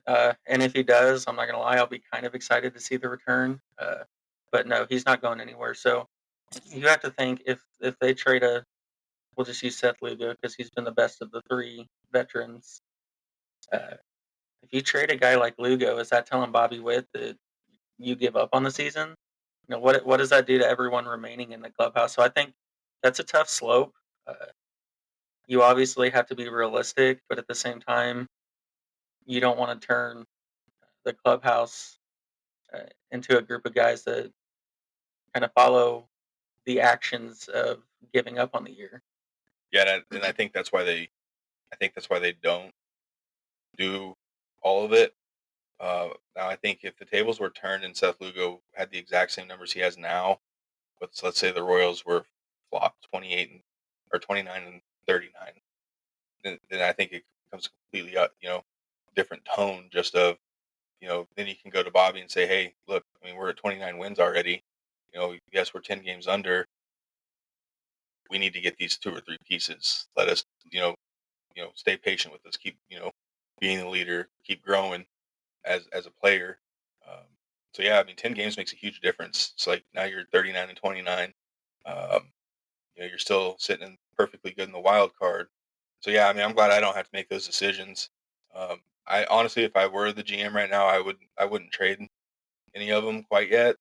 And if he does, I'm not gonna lie, I'll be kind of excited to see the return. But no, he's not going anywhere. So you have to think if they trade we'll just use Seth Lugo because he's been the best of the three veterans. Uh, if you trade a guy like Lugo, is that telling Bobby Witt that you give up on the season? What does that do to everyone remaining in the clubhouse? So I think that's a tough slope. Uh, you obviously have to be realistic, but at the same time, you don't want to turn the clubhouse into a group of guys that kind of follow the actions of giving up on the year. yeah, and I think that's why they don't do all of it. Now, I think if the tables were turned and Seth Lugo had the exact same numbers he has now, but let's say the Royals were flopped 28 or 29 and 39, then I think it becomes completely different tone. Just of then you can go to Bobby and say, hey, look, I mean we're at 29 wins already. Yes, we're 10 games under. We need to get these two or three pieces. Let us stay patient with us. Keep being a leader, keep growing as a player. Um, so yeah, I mean, 10 games makes a huge difference. It's like now you're 39-29. Um, you're still sitting in perfectly good in the wild card. So yeah, I mean, I'm glad I don't have to make those decisions. I honestly, if I were the GM right now, I wouldn't trade any of them quite yet.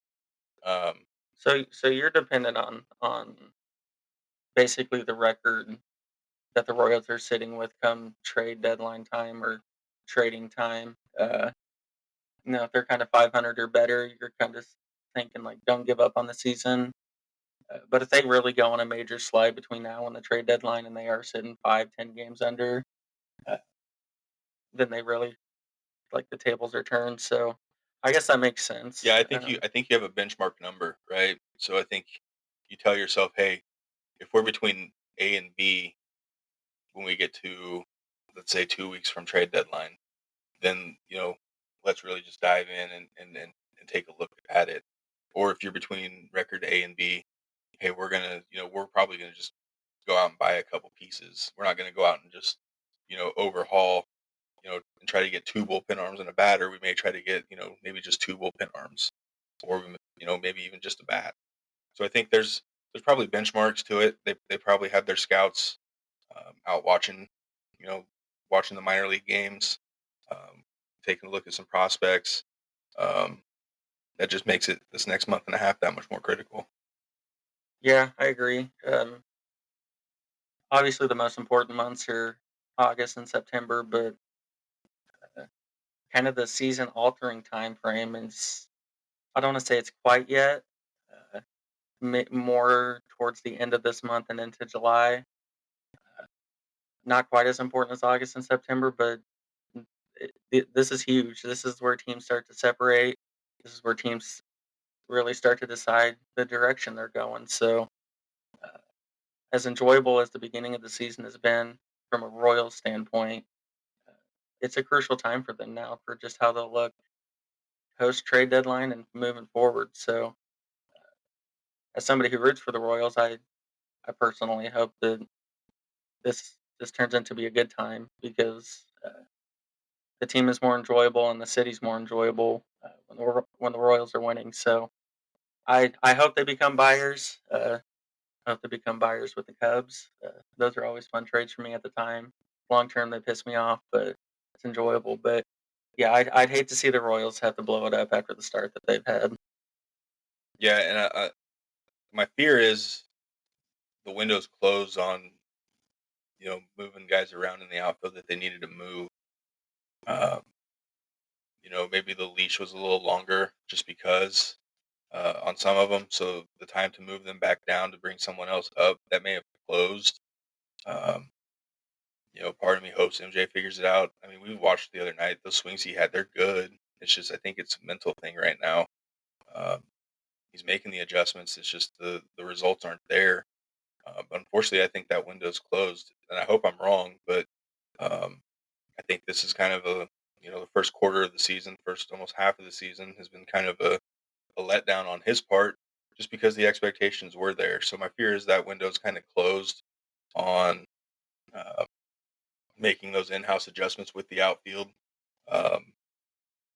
Um, So you're dependent on basically the record that the Royals are sitting with come trade deadline time or trading time. If they're kind of 500 or better, you're kind of thinking like, don't give up on the season. But if they really go on a major slide between now and the trade deadline, and they are sitting 5, 10 games under, uh, then they really like the tables are turned. So I guess that makes sense. yeah, I think you have a benchmark number, right? So I think you tell yourself, hey, if we're between A and B when we get to, let's say, 2 weeks from trade deadline, then let's really just dive in and take a look at it. Or if you're between record A and B, hey, we're probably gonna just go out and buy a couple pieces. We're not gonna go out and just overhaul, and try to get two bullpen arms and a batter. We may try to get maybe just two bullpen arms, or maybe even just a bat. So I think there's probably benchmarks to it. They probably have their scouts out watching, you know, watching the minor league games, um, taking a look at some prospects. Um, that just makes it this next month and a half that much more critical. Yeah, I agree. Obviously, the most important months are August and September, but uh, kind of the season altering time frame is, I don't want to say it's quite yet. Uh, More towards the end of this month and into July. Not quite as important as August and September, but this is huge. This is where teams start to separate. This is where teams really start to decide the direction they're going. So, uh, as enjoyable as the beginning of the season has been from a Royals standpoint, uh, it's a crucial time for them now for just how they'll look post trade deadline and moving forward. So, as somebody who roots for the Royals, I personally hope that this turns into be a good time because the team is more enjoyable and the city's more enjoyable when the Royals are winning. So I hope they become buyers. I hope they become buyers with the Cubs. Those are always fun trades for me at the time. Long term, they piss me off, but it's enjoyable. But yeah, I'd hate to see the Royals have to blow it up after the start that they've had. Yeah, and my fear is the window's closed on moving guys around in the outfield that they needed to move. Um, maybe the leash was a little longer just because on some of them, so the time to move them back down to bring someone else up that may have closed. Um, part of me hopes MJ figures it out. I mean, we watched the other night; those swings he had, they're good. It's just I think it's a mental thing right now. Um, he's making the adjustments. It's just the results aren't there. But unfortunately, I think that window's closed, and I hope I'm wrong. But um, I think this is kind of the first quarter of the season, first almost half of the season has been kind of a letdown on his part, just because the expectations were there. So my fear is that window's kind of closed on uh, making those in-house adjustments with the outfield. Um,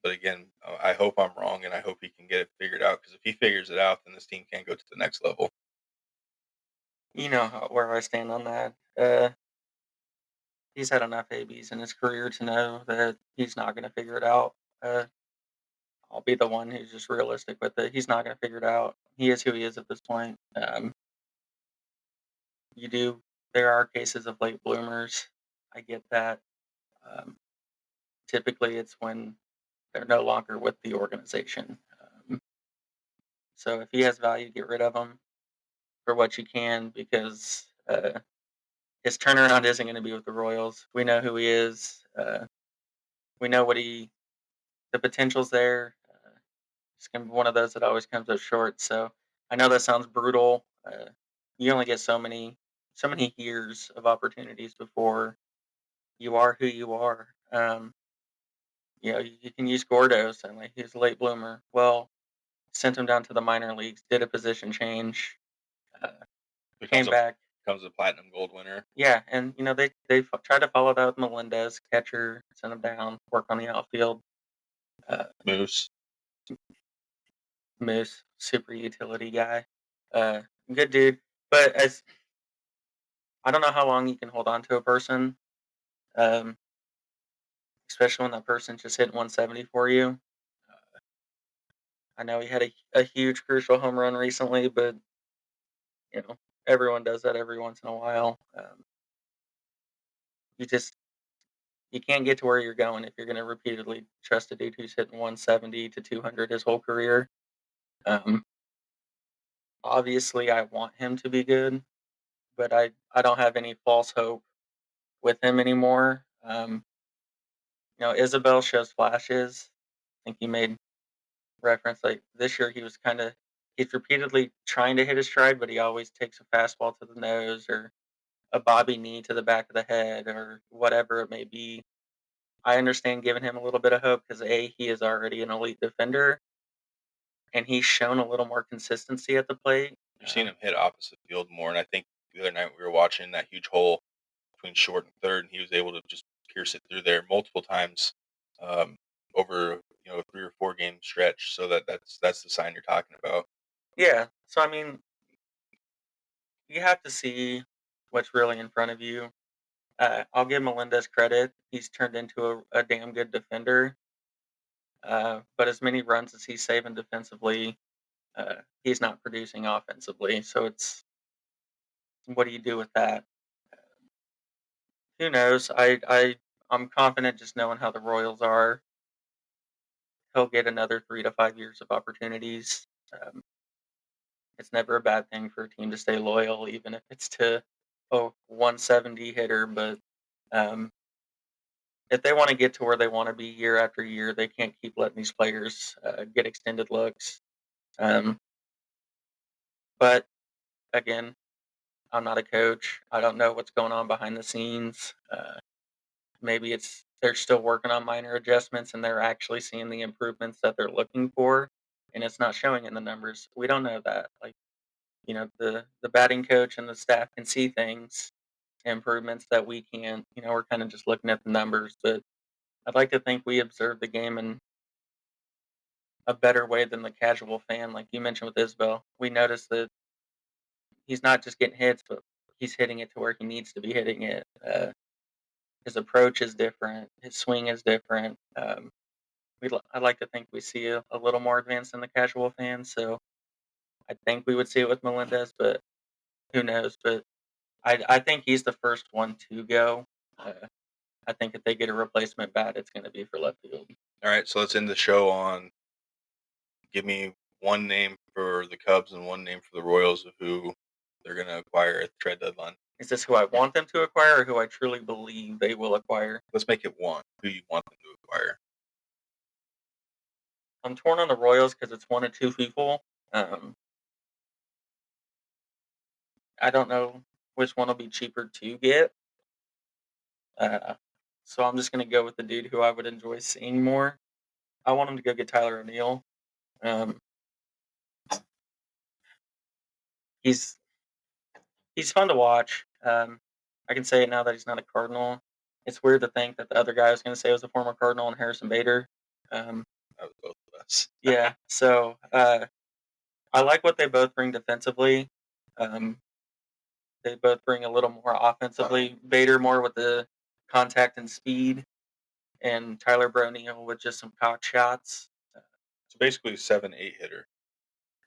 but again, I hope I'm wrong, and I hope he can get it figured out. Because if he figures it out, then this team can go to the next level. You know where I stand on that. He's had enough ABs in his career to know that he's not going to figure it out. Uh, I'll be the one who's just realistic with it. He's not going to figure it out. He is who he is at this point. You do. There are cases of late bloomers. I get that. Um, Typically, it's when they're no longer with the organization. So if he has value, get rid of him for what you can because his turnaround isn't going to be with the Royals. We know who he is. We know the potential's there. He's going to be one of those that always comes up short. So I know that sounds brutal. You only get so many years of opportunities before you are who you are. You can use Gordos and like he's a late bloomer. Well, sent him down to the minor leagues, did a position change, uh, Becomes came a back. becomes a platinum gold winner. Yeah, and tried to follow that with Melendez, catcher, send him down, work on the outfield. Uh, Moose. Moose, super utility guy, uh, good dude. But as I don't know how long you can hold on to a person, um, especially when that person just hit 170 for you. I know he had a huge crucial home run recently, but you know everyone does that every once in a while. You just you can't get to where you're going if you're going to repeatedly trust a dude who's hitting 170 to 200 his whole career. Um, Obviously, I want him to be good, but I don't have any false hope with him anymore. Isabel shows flashes. I think you made reference like this year he's repeatedly trying to hit his stride, but he always takes a fastball to the nose or a bobby knee to the back of the head or whatever it may be. I understand giving him a little bit of hope because he is already an elite defender and he's shown a little more consistency at the plate. You've seen him hit opposite field more, and I think the other night we were watching that huge hole between short and third, and he was able to just pierce it through there multiple times um, over 3 or 4 game stretch. So that's the sign you're talking about. Yeah, so I mean, you have to see what's really in front of you. I'll give Melendez credit; he's turned into a damn good defender. But as many runs as he's saving defensively, he's not producing offensively. So it's what do you do with that? Who knows? I'm confident just knowing how the Royals are. He'll get another 3 to 5 years of opportunities. Um, it's never a bad thing for a team to stay loyal, even if it's to a 170 hitter. But um, if they want to get to where they want to be year after year, they can't keep letting these players get extended looks. Um, but again, I'm not a coach. I don't know what's going on behind the scenes. Maybe it's they're still working on minor adjustments and they're actually seeing the improvements that they're looking for, and it's not showing in the numbers. We don't know that. Like the batting coach and the staff can see things, improvements that we can't. We're kind of just looking at the numbers, but I'd like to think we observe the game in a better way than the casual fan, like you mentioned with Isbell. We notice that he's not just getting hits, but he's hitting it to where he needs to be hitting it. His approach is different. His swing is different. I'd like to think we see a little more advanced than the casual fan. So I think we would see it with Melendez, but who knows? But I think he's the first one to go. Uh, I think if they get a replacement bat, it's going to be for left field. All right, so let's end the show on give me one name for the Cubs and one name for the Royals of who they're going to acquire at the trade deadline. Is this who I want them to acquire or who I truly believe they will acquire? Let's make it one. Who you want them to acquire? I'm torn on the Royals because it's one or two people. Um, I don't know which one will be cheaper to get. Uh, so I'm just going to go with the dude who I would enjoy seeing more. I want him to go get Tyler O'Neill. Um, he's he's fun to watch. I can say it now that he's not a Cardinal. It's weird to think that the other guy I was going to say was a former Cardinal and Harrison Bader. Um, That was both of us. yeah, so I like what they both bring defensively. Um, they both bring a little more offensively. Bader more with the contact and speed, and Tyler O'Neill with just some cock shots. So basically, a 7-8 hitter.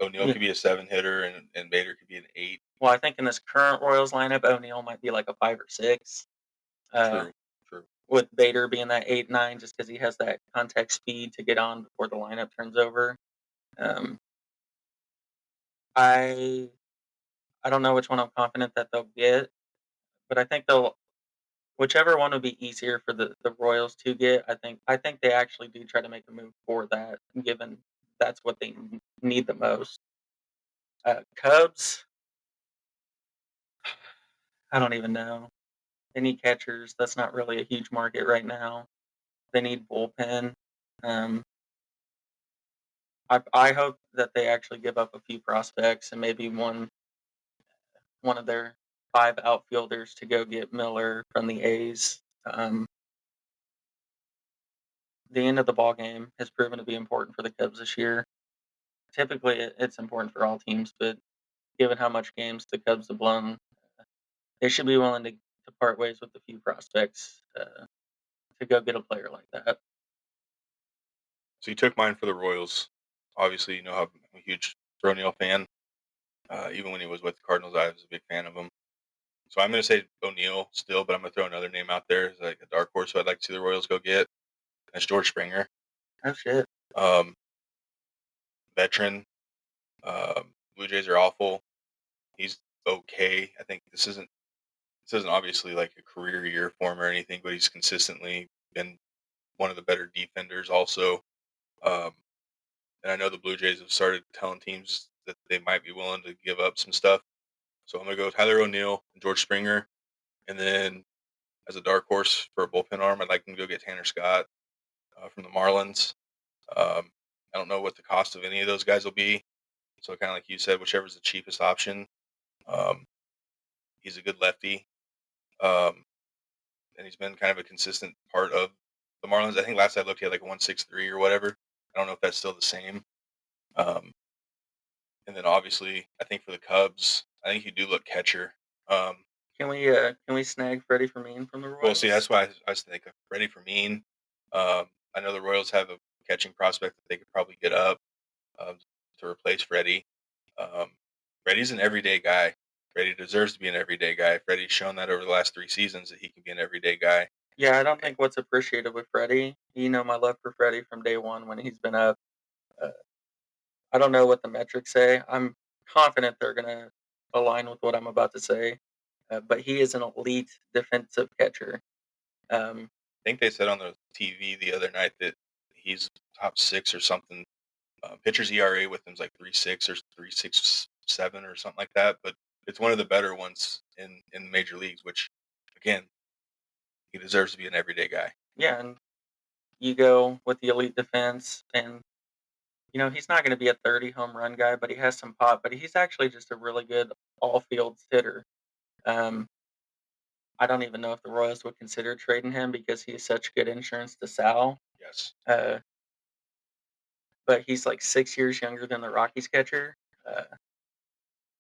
O'Neill Yeah. could be a 7 hitter, and Bader could be an 8. Well, I think in this current Royals lineup, O'Neill might be like a 5 or 6. Uh, True, true. with Bader being that 8-9, just because he has that contact speed to get on before the lineup turns over. Um, I I don't know which one I'm confident that they'll get, but I think they'll whichever one would be easier for the Royals to get. I think they actually do try to make a move for that, given that's what they need the most. Cubs, I don't even know. They need catchers. That's not really a huge market right now. They need bullpen. Um, I hope that they actually give up a few prospects and maybe one of their 5 outfielders to go get Miller from the A's. The end of the ball game has proven to be important for the Cubs this year. Typically, it's important for all teams, but given how much games the Cubs have blown, they should be willing to part ways with a few prospects to go get a player like that. So you took mine for the Royals. Obviously, you know how I'm a huge O'Neill fan. Even when he was with the Cardinals, I was a big fan of him. So I'm going to say O'Neill still, but I'm going to throw another name out there as like a dark horse who I'd like to see the Royals go get. That's George Springer, Oh shit! um, veteran. Blue Jays are awful. He's okay. I think this isn't obviously like a career year for him or anything, but he's consistently been one of the better defenders also. Um, and I know the Blue Jays have started telling teams that they might be willing to give up some stuff. So I'm gonna go with Tyler O'Neill and George Springer, and then as a dark horse for a bullpen arm, I'd like them to go get Tanner Scott from the Marlins. I don't know what the cost of any of those guys will be, so kind of like you said, whichever's the cheapest option. Um, he's a good lefty, um, and he's been kind of a consistent part of the Marlins. I think last I looked, he had like a 1.63 or whatever. I don't know if that's still the same. Um, and then obviously, I think for the Cubs, I think you do look catcher. Um, Can we snag Freddie Fermin from the well, see, that's Royals? why I was thinking Freddie Fermin. I know the Royals have a catching prospect that they could probably get up um, to replace Freddie. Um, Freddie's an everyday guy. Freddie deserves to be an everyday guy. Freddie's shown that over the last 3 seasons that he can be an everyday guy. Yeah, I don't Eh, think what's appreciated with Freddie. You know my love for Freddie from day one when he's been up. Uh, I don't know what the metrics say. I'm confident they're gonna align with what I'm about to say. But he is an elite defensive catcher. Um, I think they said on the TV the other night that he's top six or something. Pitcher's ERA with him's like 3.6 or 3.67 or something like that. But it's one of the better ones in major leagues. Which, again, he deserves to be an everyday guy. yeah, and you go with the elite defense, and he's not going to be a 30 home run guy, but he has some pop. But he's actually just a really good all fields hitter. Um, I don't even know if the Royals would consider trading him because he is such good insurance to Sal. Yes. Uh, but he's like 6 years younger than the Rockies catcher. Uh,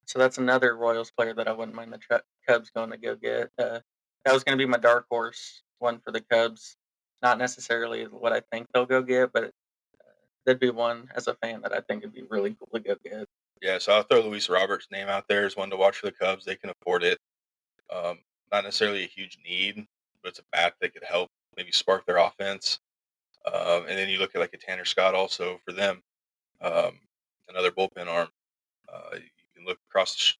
so that's another Royals player that I wouldn't mind the Cubs going to go get. That was going to be my dark horse one for the Cubs. Not necessarily what I think they'll go get, but that'd be one as a fan that I think would be really cool to go get. Yeah, so I'll throw Luis Roberts' name out there as one to watch for the Cubs. They can afford it. Um, Not necessarily a huge need, but it's a bat that could help maybe spark their offense. And then you look at like a Tanner Scott also for them, um, another bullpen arm. You can look across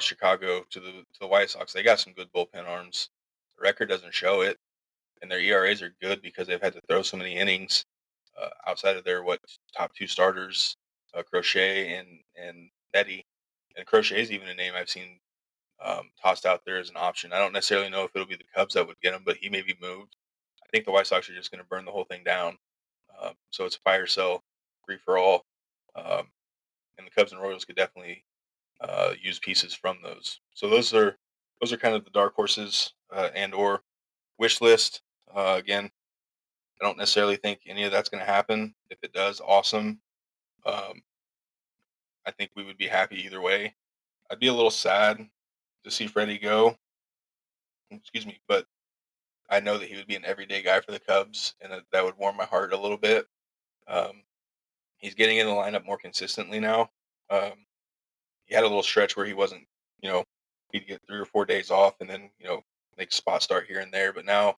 Chicago to the White Sox. They got some good bullpen arms. The record doesn't show it, and their ERAs are good because they've had to throw so many innings outside of their top two starters, Crochet and Betty. And Crochet is even a name I've seen tossed out there as an option. I don't necessarily know if it'll be the Cubs that would get him, but he may be moved. I think the White Sox are just going to burn the whole thing down. So it's fire sale, free for all. Um, and the Cubs and Royals could definitely use pieces from those. So those are kind of the dark horses and or wish list. Again, I don't necessarily think any of that's going to happen. If it does, awesome. Um, I think we would be happy either way. I'd be a little sad to see Freddie go. Excuse me, but I know that he would be an everyday guy for the Cubs, and that would warm my heart a little bit. Um, he's getting in the lineup more consistently now. Um, he had a little stretch where he wasn't, you know, he'd get 3 or 4 days off and then, make a spot start here and there. But now,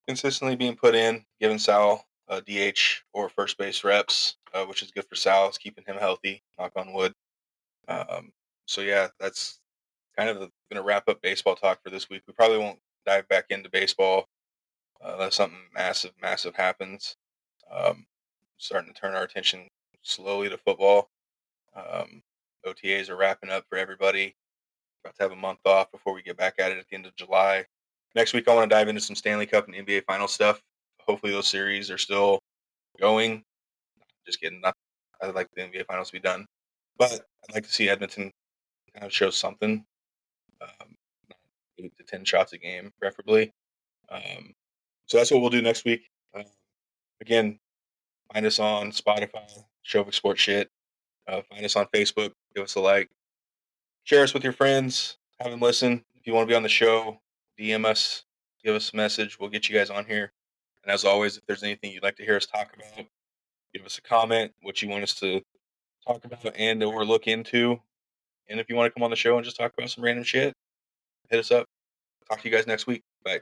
consistently being put in, giving Sal DH or first base reps, which is good for Sal. It's keeping him healthy, knock on wood. Um, so, yeah, that's kind of going to wrap up baseball talk for this week. We probably won't dive back into baseball unless something massive, massive happens. Um, Starting to turn our attention slowly to football. Um, OTAs are wrapping up for everybody. About to have a month off before we get back at it at the end of July. Next week, I want to dive into some Stanley Cup and NBA final stuff. Hopefully, those series are still going. Just kidding. I'd like the NBA finals to be done, but I'd like to see Edmonton kind of show something. um, 8 to 10 shots a game, preferably. So that's what we'll do next week. Again, find us on Spotify, Show Sport Shit. Find us on Facebook. Give us a like. Share us with your friends. Have them listen. If you want to be on the show, DM us. Give us a message. We'll get you guys on here. And as always, if there's anything you'd like to hear us talk about, give us a comment. What you want us to talk about and or look into. And if you want to come on the show and just talk about some random shit, hit us up. Talk to you guys next week. Bye.